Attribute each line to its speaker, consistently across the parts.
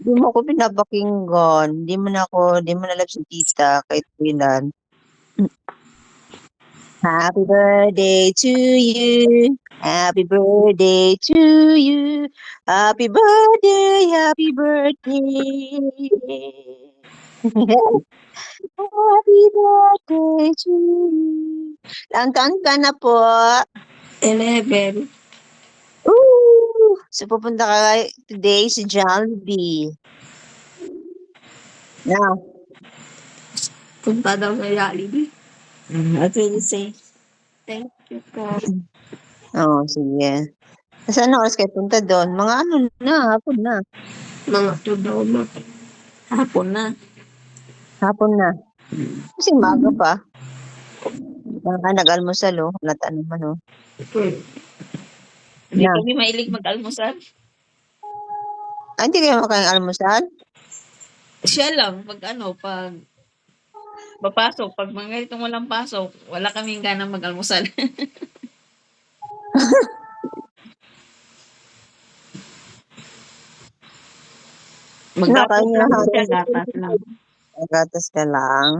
Speaker 1: Di mo ako pinapakinggan. Di mo na love si tita kahit kailan. Happy birthday to you. Happy birthday to you. Happy birthday, happy birthday. Happy birthday to you. Ang taon ka na po.
Speaker 2: 11.
Speaker 1: So pupunta ka today sa Jollibee. Now,
Speaker 2: Punta daw sa Jollibee. What will you say? Thank you po.
Speaker 1: sige. Saan na oras kayo punta doon? Mga ano na, hapon na.
Speaker 2: Mga 2 daw mo. Hapon na.
Speaker 1: Hapon na. Kasi maga pa. Baka nag-almusal, oh. Halata naman, oh.
Speaker 2: Hindi
Speaker 1: Na.
Speaker 2: kami mailig mag-almusal.
Speaker 1: Hindi kayo makayang almusal?
Speaker 2: Siya lang, pag papasok, pag mga ganitong walang pasok, wala kaming ganang mag-almusal.
Speaker 1: Nakain
Speaker 2: Mag-gatas
Speaker 1: niyo
Speaker 2: lang
Speaker 1: lahat.
Speaker 2: siya, gatas lang.
Speaker 1: Gatas ka lang.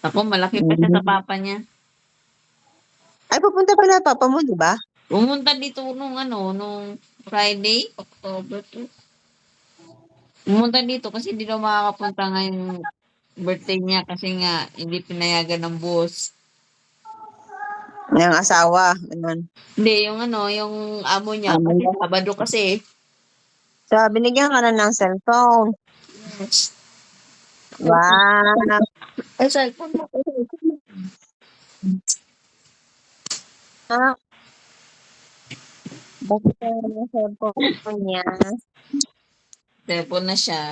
Speaker 2: Ako, malaki pa siya sa papa niya.
Speaker 1: Ay, pupunta pala papa mo, di ba?
Speaker 2: Pumunta dito nung Friday, October 2. Pumunta dito kasi hindi daw makakapunta ngayong birthday niya kasi nga hindi pinayagan ng boss.
Speaker 1: Ng asawa. Ganun.
Speaker 2: Hindi, yung amo niya,
Speaker 1: Amo
Speaker 2: kasi
Speaker 1: niya.
Speaker 2: Sabado kasi.
Speaker 1: So, binigyan ka na ng cellphone.
Speaker 2: Yes.
Speaker 1: Wow.
Speaker 2: Ay, cellphone mo.
Speaker 1: Ah, bakit ka ng cellphone niya?
Speaker 2: Cellphone na siya.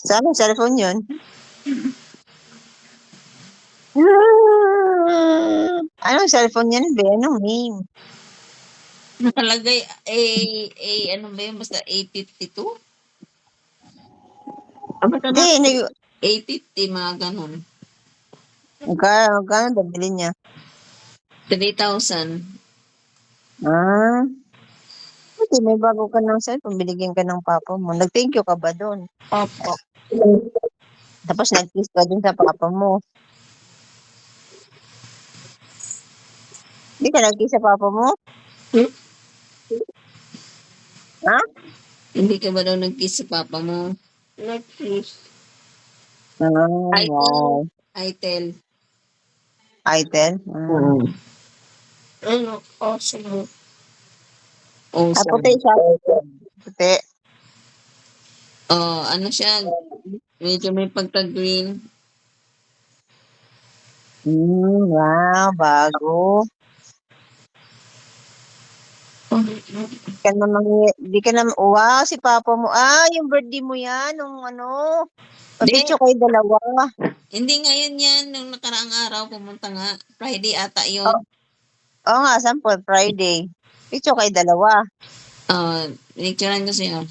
Speaker 1: Saan ang cellphone yun? Anong cellphone yan, be? Anong name?
Speaker 2: Nakalagay, ano ba yun? Basta 852? Basta na,
Speaker 1: Hindi,
Speaker 2: 850, mga ganun.
Speaker 1: magkano babili niya?
Speaker 2: 3,000.
Speaker 1: Ah, hindi, may bago ka ng cellphone, binigyan ka ng papa mo. Nag-thank you ka ba doon?
Speaker 2: Opo.
Speaker 1: Tapos nag-kiss ka dun sa papa mo. Hindi ka nag-kiss sa papa mo?
Speaker 2: Hmm?
Speaker 1: Ha?
Speaker 2: Hindi ka ba daw nag-kiss sa papa mo? Nag-kiss.
Speaker 1: Ah, wow.
Speaker 2: Itel.
Speaker 1: Itel?
Speaker 2: Oo. Ano? Awesome. Awesome.
Speaker 1: Puti siya. Puti.
Speaker 2: Ano siya? Medyo may pagka-green.
Speaker 1: Wow, bago. Di ka na di ka na, wow, si papa mo. Ah, yung birthday mo yan, nung ano,
Speaker 2: Hindi,
Speaker 1: picture kayo dalawa.
Speaker 2: hindi ngayon yan. Nung nakaraang araw, pumunta nga. Friday ata
Speaker 1: Oh,
Speaker 2: yun.
Speaker 1: oo nga, sample, Friday. Picture kayo dalawa.
Speaker 2: Pinicturean ko siya.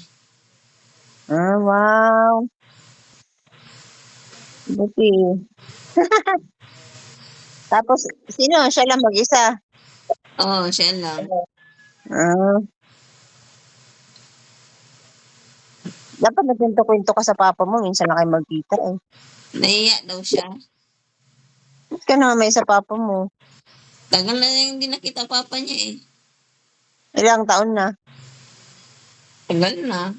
Speaker 1: Ah, wow. Buti. Tapos, sino? Siya lang mag-isa.
Speaker 2: Siya lang.
Speaker 1: Ah, dapat nagkwento-kwento ka sa papa mo. Minsan na kayo magkita eh.
Speaker 2: Nahiya daw siya.
Speaker 1: Ba't ka naman may sa papa mo?
Speaker 2: Tagal na yung hindi nakita papa niya eh.
Speaker 1: Ilang taon na?
Speaker 2: Tagal na.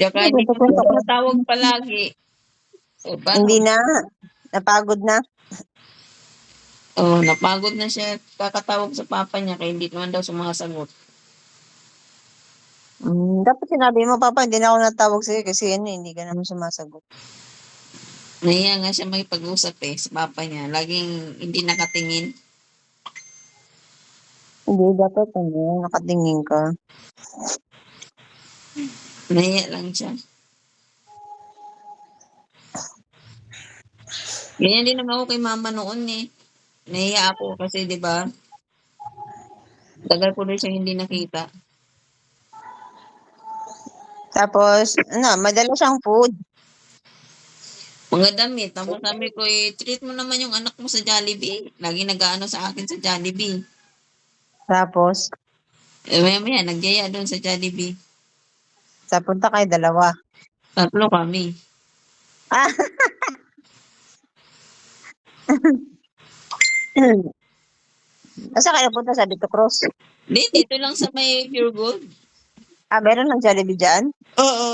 Speaker 2: Tsaka hindi niya
Speaker 1: Nagkwento-kwento ka.
Speaker 2: natawag palagi. So, paano?
Speaker 1: Hindi na. Napagod na.
Speaker 2: Napagod na siya kakatawag sa papa niya kaya hindi naman daw sumasagot.
Speaker 1: Dapat sinabi mo, papa, hindi na ako natawag sa'yo kasi ano, hindi ka naman sumasagot.
Speaker 2: Nahiya nga siya makipag-usap sa papa niya. Laging hindi nakatingin.
Speaker 1: Hindi, dapat ano, nakatingin ka.
Speaker 2: Nahiya lang siya. Ganyan din naman ako kay mama noon eh. Nahiya ako kasi 'di ba? Tagal ko rin siya hindi nakita.
Speaker 1: Tapos, ano, madala siyang food.
Speaker 2: Mga damit. Tapos sabi ko treat mo naman yung anak mo sa Jollibee. Lagi nag-aano sa akin sa Jollibee.
Speaker 1: Tapos,
Speaker 2: Maya-maya nagyaya doon sa Jollibee.
Speaker 1: Sa punta kayo, dalawa.
Speaker 2: 3 kami.
Speaker 1: Ah, Asa kayo punta sa Dito Cruz?
Speaker 2: Hindi, dito lang sa may Pure Gold.
Speaker 1: Meron ng Jollibee dyan?
Speaker 2: Oo.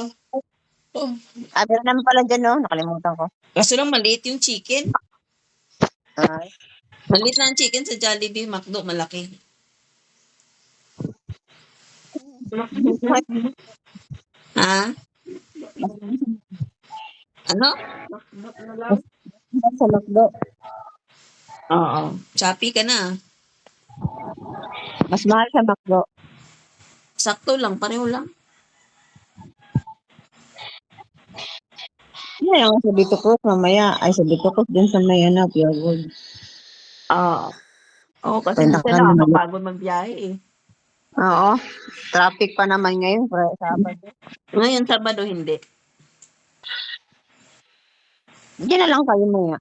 Speaker 2: Oh.
Speaker 1: Meron naman pala dyan, no? Nakalimutan ko.
Speaker 2: Kaso lang maliit yung chicken.
Speaker 1: Ah,
Speaker 2: Maliit na ang chicken sa Jollibee, McDo malaki. Ha? Ano?
Speaker 1: sa McDo.
Speaker 2: Oo. Shopee ka na.
Speaker 1: Mas mahal sa McDo.
Speaker 2: Sakto lang, pareho lang.
Speaker 1: Ano yung sa Dito Cruz mamaya? Ay, sa Dito Cruz din sa may Pure Gold.
Speaker 2: Oo. Oo, kasi
Speaker 1: Pwede
Speaker 2: minsan
Speaker 1: ka naman.
Speaker 2: nakakapagod magbiyahe eh.
Speaker 1: Oo. Traffic pa naman ngayon, Sabado.
Speaker 2: Ngayon, Sabado, hindi.
Speaker 1: Diyan na lang kayo maya.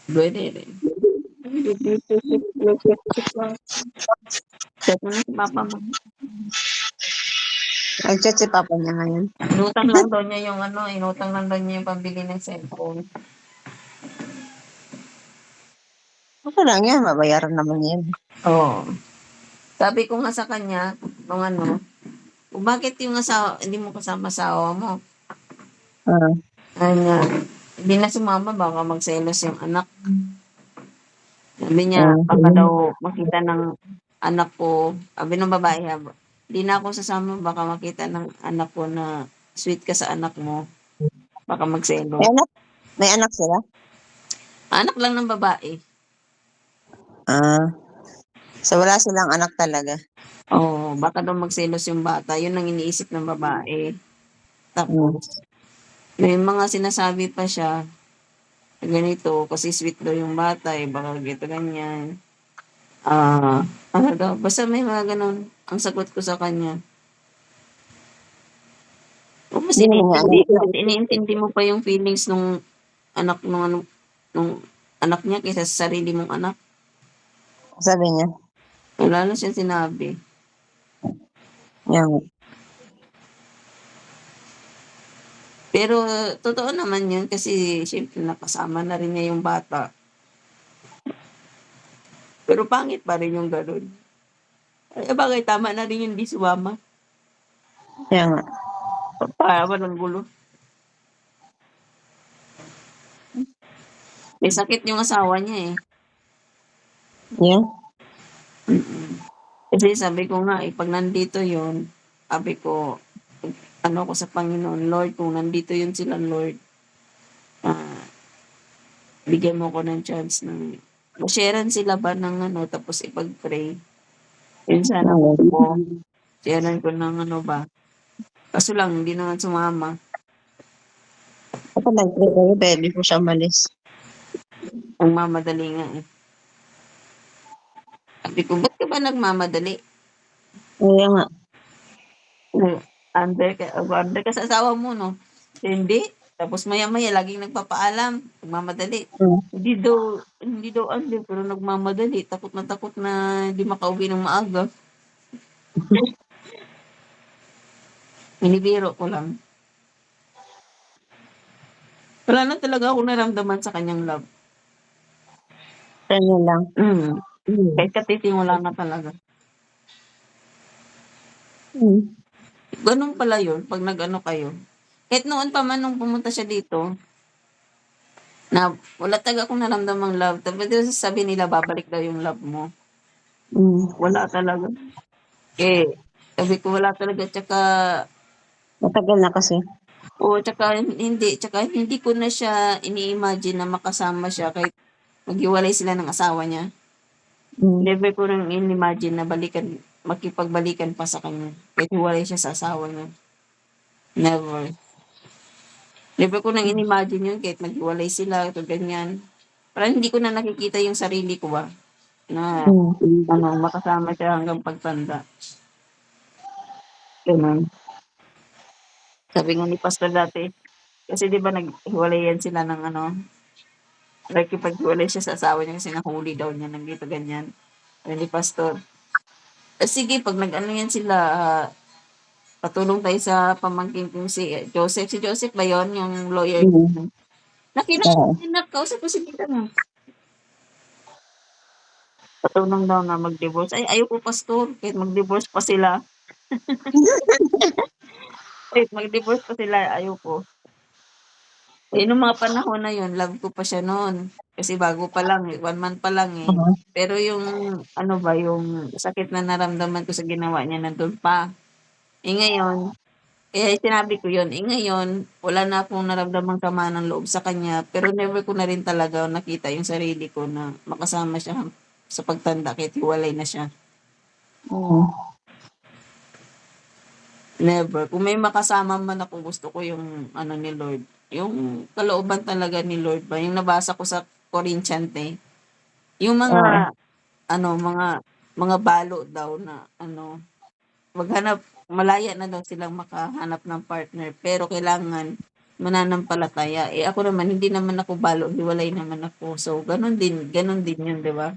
Speaker 2: Pwede rin. Chat mo na si Papa mo.
Speaker 1: Nag-chat si Papa niya ngayon.
Speaker 2: Inutang lang daw niya yung inutang lang daw niya yung pambili ng cellphone.
Speaker 1: Okay lang yan, mabayaran naman yan.
Speaker 2: Oo. Sabi ko nga sa kanya, kung bakit yung hindi mo kasama asawa mo?
Speaker 1: Ah,
Speaker 2: Ay nga, hindi na sumama, baka magselos yung anak. Sabi niya, baka
Speaker 1: ah.
Speaker 2: daw makita ng anak ko, sabi ng babae, hindi na ako sasama, baka makita ng anak ko na sweet ka sa anak mo. Baka
Speaker 1: May
Speaker 2: magselos.
Speaker 1: anak? May anak sila?
Speaker 2: Anak lang ng babae.
Speaker 1: Ah, so wala silang anak talaga.
Speaker 2: Oo, baka daw magselos yung bata. Yun ang iniisip ng babae.
Speaker 1: Hmm.
Speaker 2: Tapos, may mga sinasabi pa siya, ganito, kasi sweet daw yung bata, baka ganito, ganyan. Ano daw, basta may mga ganun. Ang sagot ko sa kanya, mas
Speaker 1: Hindi naman niya alam.
Speaker 2: iniintindi mo pa yung feelings nung anak nung anak niya kaysa sa sarili mong anak.
Speaker 1: Sabi niya.
Speaker 2: Wala na siyang sinabi.
Speaker 1: Yan.
Speaker 2: Pero totoo naman yun kasi syempre nakasama na rin niya yung bata. Pero pangit pa rin yung ganun. Ay, bagay, tama na rin yung di sumama.
Speaker 1: Yan nga.
Speaker 2: Para ng gulo. May sakit yung asawa niya eh.
Speaker 1: Yan.
Speaker 2: Kasi sabi ko nga, pag nandito yun, sabi ko, ko sa Panginoon, Lord, kung nandito yun sila, Lord, ah, bigyan mo ko ng chance na sharean sila ba ng tapos ipag-pray. Yun sana
Speaker 1: Yan.
Speaker 2: gusto ko. Sharean ko ng ba. Kaso lang, hindi naman sumama.
Speaker 1: Ako nag-pray kayo, baby ko siya malis.
Speaker 2: Ang mamadali nga eh. Sabi ko, ba't ka ba nagmamadali?
Speaker 1: Yan nga.
Speaker 2: Under ka sa asawa mo, no? Hindi. Tapos maya-maya, laging nagpapaalam. Nagmamadali.
Speaker 1: Hmm.
Speaker 2: Hindi daw under, pero nagmamadali. Takot na hindi makauwi ng maaga. Binibiro ko lang. Wala na talaga ako naramdaman sa kanyang love.
Speaker 1: Yan lang.
Speaker 2: Kahit katiting wala na talaga.
Speaker 1: Hmm.
Speaker 2: Ganun pala yun, pag nag-ano kayo. Kahit noon pa man nung pumunta siya dito, na wala talaga akong naramdamang love. Tapos sabi nila, babalik daw yung love mo.
Speaker 1: Hmm.
Speaker 2: Wala talaga. Sabi ko wala talaga.
Speaker 1: Matagal na kasi.
Speaker 2: Tsaka hindi ko na siya ini-imagine na makasama siya kahit maghiwalay sila ng asawa niya.
Speaker 1: Hmm.
Speaker 2: Never ko nang in-imagine na makipagbalikan pa sa kanya. Kahit hiwalay siya sa asawa niya. Never. Never ko nang in-imagine yun kahit maghiwalay sila ito ganyan. Parang hindi ko na nakikita yung sarili ko ba na
Speaker 1: Hmm.
Speaker 2: makasama siya hanggang pagtanda. Ganun. Sabi nga ni Pastor dati, kasi di ba naghiwalayan sila ng nakikipaghiwalay siya sa asawa niya kasi nahuli daw niya ng dito ganyan. Sabi ni Pastor, Sige 'pag nag-ano yan sila, patulong tayo sa pamangkin kong si Joseph. Si Joseph ba yun, yung lawyer?
Speaker 1: Mm. Oo.
Speaker 2: Kausap ko si tita mo. Patulong daw na mag-divorce. Ay, ayoko pastor, kahit mag-divorce pa sila. Kahit mag-divorce pa sila, ayoko. Eh, nung mga panahon na yun, love ko pa siya noon. Kasi bago pa lang, 1 month pa lang eh.
Speaker 1: Oo.
Speaker 2: Pero yung ano ba, yung sakit na naramdaman ko sa ginawa niya nandun pa. Eh ngayon, kaya sinabi ko yun, eh ngayon, wala na akong naramdamang sama ng loob sa kanya, pero never ko na rin talaga nakita yung sarili ko na makasama siya sa pagtanda kahit hiwalay na siya.
Speaker 1: Mm.
Speaker 2: Never. Kung may makasama man ako, gusto ko yung ano ni Lord. Yung kalooban talaga ni Lord ba, yung nabasa ko sa Korintyante. Yung
Speaker 1: Oo.
Speaker 2: mga ano, mga balo daw na ano, maghanap malaya na daw silang makahanap ng partner, pero kailangan mananampalataya. Eh, ako naman hindi naman ako balo, hiwalay naman ako. So, gano'n din 'yun, 'di ba?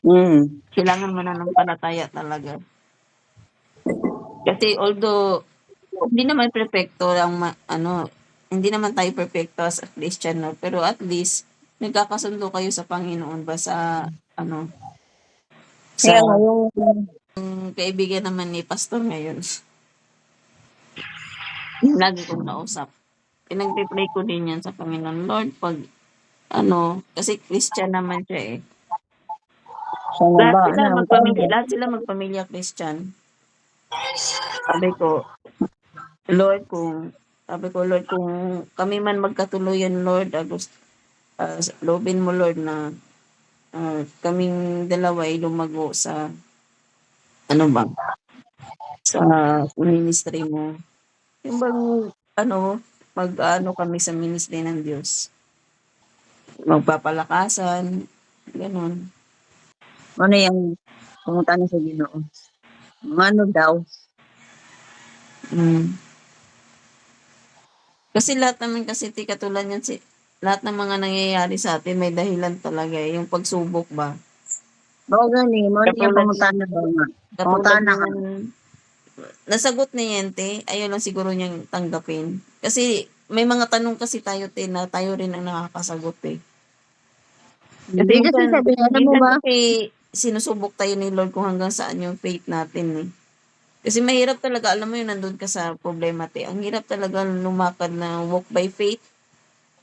Speaker 1: Mm.
Speaker 2: Kailangan mananampalataya talaga. Kasi although hindi naman perpekto ang ano, hindi naman tayo perpekto as a Christian 'no, pero at least nagkakasundo kayo sa Panginoon ba sa ano,
Speaker 1: Kaya nga
Speaker 2: sa
Speaker 1: yung
Speaker 2: kaibigan naman ni pastor ngayon, yung lagi kong kausap. Pinagpe-pray ko din 'yan sa Panginoon, Lord 'pag ano, kasi Christian naman siya, eh.
Speaker 1: sana ba ano ang tawag.
Speaker 2: Lahat sila magpamilya Christian. Sabi ko, Lord, kung kami man magkatuluyan, Lord, loobin mo, Lord, na kaming dalawa ay lumago sa ano ba, sa ministry mo. Yung bang ano, mag-aano kami sa ministry ng Diyos, magpapalakasan, gano'n.
Speaker 1: Ano yung pumunta na sa Ginoo. Ano daw?
Speaker 2: Hmm. Kasi lahat naman kasi katulad niyan lahat ng mga nangyayari sa atin may dahilan talaga, eh, yung pagsubok ba.
Speaker 1: Oo gani, mo yung
Speaker 2: Katulad
Speaker 1: pumunta
Speaker 2: niyan
Speaker 1: na daw nga. Pumunta
Speaker 2: katulad
Speaker 1: na ka.
Speaker 2: niyan nasagot ni Yente, ayaw lang siguro niyang tanggapin. Kasi may mga tanong kasi tayo, na tayo rin ang nakakasagot, eh. Kasi
Speaker 1: Hindi kasi sabi alam mo
Speaker 2: minsan
Speaker 1: ba?
Speaker 2: kasi sinusubok tayo ni Lord kung hanggang saan yung faith natin, eh. Kasi mahirap talaga, alam mo yun, nandun ka sa problema, ang hirap talaga lumakad na walk by faith,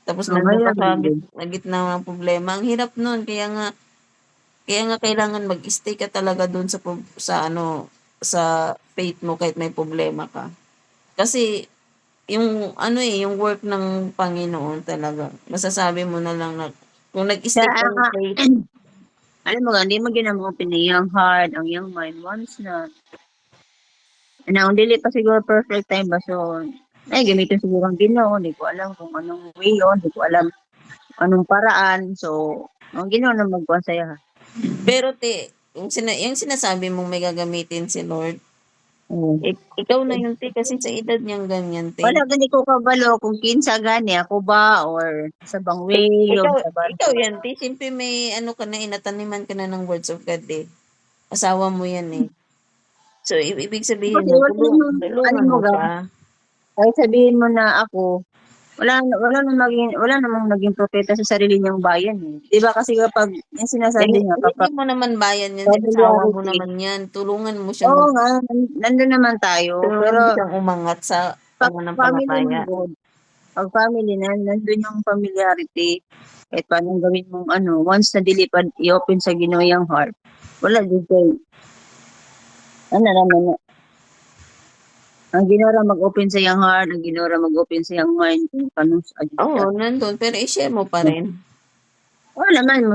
Speaker 2: tapos
Speaker 1: Oh,
Speaker 2: nandun ka
Speaker 1: mahirap
Speaker 2: sa
Speaker 1: din.
Speaker 2: gitna ng problema. Ang hirap nun, kaya nga kailangan mag-stay ka talaga dun sa ano, sa faith mo kahit may problema ka. Kasi yung ano, eh, yung work ng Panginoon talaga, masasabi mo na lang na kung nag-stick ka
Speaker 1: Kaya
Speaker 2: ng
Speaker 1: ka,
Speaker 2: faith.
Speaker 1: alam mo nga, hindi mo ginamupin ang iyong heart, ang iyong mind once na ang dili pa siguro perfect time ba so ay gamitin siguro ang Ginoo, hindi ko alam kung anong way yun, hindi ko alam anong paraan. So, ang Ginoo na magkuhan sa'yo ha.
Speaker 2: Pero yung sinasabi mong may gagamitin si Lord,
Speaker 1: Oo.
Speaker 2: ikaw na yun kasi sa edad niyang ganyan
Speaker 1: Wala gani ko kabalo kung kinsa gani ako ba or sa bang way o
Speaker 2: ikaw
Speaker 1: sa bang
Speaker 2: ikaw yan siyempre may ano ka na, inataniman ka na ng words of God, eh. Asawa mo yan, eh. So, ibig sabihin
Speaker 1: kasi
Speaker 2: nun
Speaker 1: wala namang alam
Speaker 2: tulungan
Speaker 1: mo
Speaker 2: mo
Speaker 1: ga
Speaker 2: siya.
Speaker 1: kahit sabihin mo na ako wala namang naging propeta sa sarili niyang bayan eh. 'Di ba kasi kapag yung
Speaker 2: Eh,
Speaker 1: sinasabi niya
Speaker 2: hindi
Speaker 1: kapag
Speaker 2: mo naman bayan yan, asawa mo
Speaker 1: familiarity,
Speaker 2: naman yan. Tulungan mo siyang
Speaker 1: oo nga nandun naman tayo
Speaker 2: tulungan
Speaker 1: pero
Speaker 2: mo siyang umangat sa
Speaker 1: pag family na
Speaker 2: pananampalataya.
Speaker 1: good, pag family na nandun yung familiarity kahit paano gawin mong ano once na dilipad i-open sa Ginoo yung heart wala din kay ano naman ang Ginoo ra mag-open sa iyang heart, ang Ginoo ra mag-open sa iyang mind kung kanus adyo siya.
Speaker 2: Oo, nandun pero i-share mo pa rin.
Speaker 1: Wala naman